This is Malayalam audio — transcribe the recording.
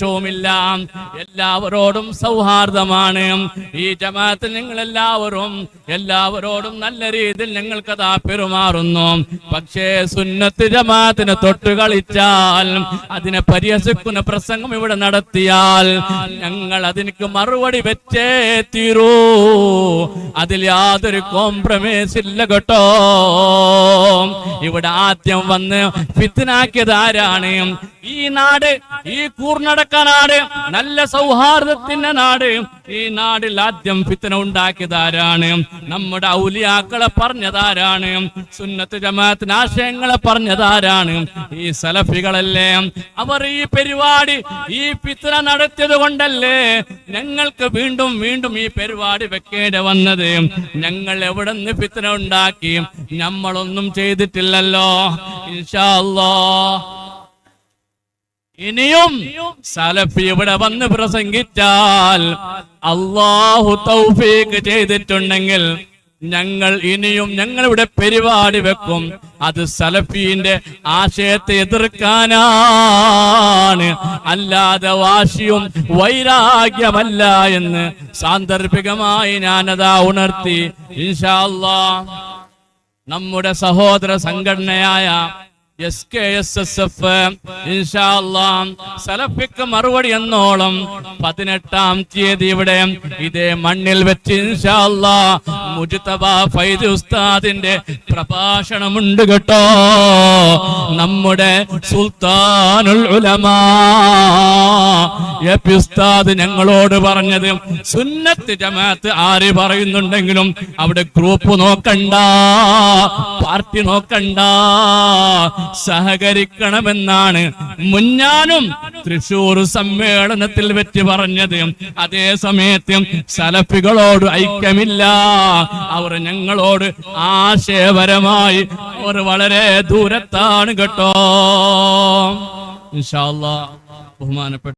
വിദ്വേഷവുമില്ല, എല്ലാവരോടും സൗഹാർദ്ദമാണ്. ഈ ജമാഅത്തിൽ നിങ്ങൾ എല്ലാവരോടും നല്ല രീതിയിൽ ഞങ്ങൾക്കതാ പെരുമാറുന്നു. പക്ഷേ സുന്നത്ത് ജമാഅത്തിനെ തൊട്ട് കളിച്ചാൽ, അതിനെ പരിഹസിക്കുന്ന പ്രസംഗം ഇവിടെ നടത്തിയാൽ ഞങ്ങൾ അതിനക്ക് മറുപടി വെച്ചേ തീരൂ. അതിൽ യാതൊരു കോംപ്രമൈസ് ഇല്ല കേട്ടോ. ഇവിടെ ആദ്യം വന്ന് ഫിത്നാക്കിയത് ആരാണ്? ഈ നാട്, ഈ കൂർണടക്ക നാട്, നല്ല സൗഹാർദ്ദത്തിന്റെ നാട്, ഈ നാടിൽ ആദ്യം ഫിത്ന ഉണ്ടാക്കിയത് ആരാണ്? നമ്മുടെ ഔലിയാക്കളെ പറഞ്ഞതാരാണ്? സുന്നത്ത് ജമാഅത്തിന് ആശയങ്ങളെ പറഞ്ഞതാരാണ്? ഈ സലഫികളല്ലേ. അവർ ഈ പരിപാടി, ഈ ഫിത്ന നടത്തിയത് കൊണ്ടല്ലേ ഞങ്ങൾക്ക് വീണ്ടും വീണ്ടും ഈ പരിപാടി വെക്കേണ്ടി വന്നത്. ഞങ്ങൾ എവിടെ നിന്ന് ഫിത്ന ഉണ്ടാക്കി? നമ്മളൊന്നും ചെയ്തിട്ടില്ലല്ലോ. ഇൻഷാ അല്ലാഹ് ഇനിയും സലഫി ഇവിടെ വന്ന് പ്രസംഗിച്ചാൽ, അല്ലാഹു തൗഫീഖ് ചെയ്തിട്ടുണ്ടെങ്കിൽ ഞങ്ങളിവിടെ പരിപാടി വെക്കും. അത് സലഫീന്റെ ആശയത്തെ എതിർക്കാനാണ്, അല്ലാതെ വാശിയും വൈരാഗ്യമല്ല എന്ന് സാന്ദർഭികമായി ഞാനതാ ഉണർത്തി. ഇൻഷാ അല്ലാഹ് നമ്മുടെ സഹോദര സംഘടനയായ SKSSF ഇൻഷാ അല്ലാഹ് സലഫിക്ക് മറുപടി എന്നോളം 18-ാം തീയതി ഇവിടെ ഇതേ മണ്ണിൽ വെച്ച് ഇൻഷാ അല്ലാഹ് മുജ്തബ ഫൈദ് ഉസ്താദിന്റെ പ്രഭാഷണമുണ്ട് കേട്ടോ. നമ്മുടെ സുൽത്താനുൽ ഉലമാ ഉസ്താദ് ഞങ്ങളോട് പറഞ്ഞത്, സുന്നത്ത് ജമാഅത്ത് ആര് പറയുന്നുണ്ടെങ്കിലും അവിടെ ഗ്രൂപ്പ് നോക്കണ്ട, പാർട്ടി നോക്കണ്ട, സഹകരിക്കണമെന്നാണ് മുന്നാനും തൃശൂർ സമ്മേളനത്തിൽ വെച്ച് പറഞ്ഞത്. അതേ സമയത്ത് സലഫികളോട് ഐക്യമില്ല, അവർ ഞങ്ങളോട് ആശയപരമായി അവർ വളരെ ദൂരത്താണ് കേട്ടോ. ഇൻഷാ അല്ലാഹ് ബഹുമാനപ്പെട്ട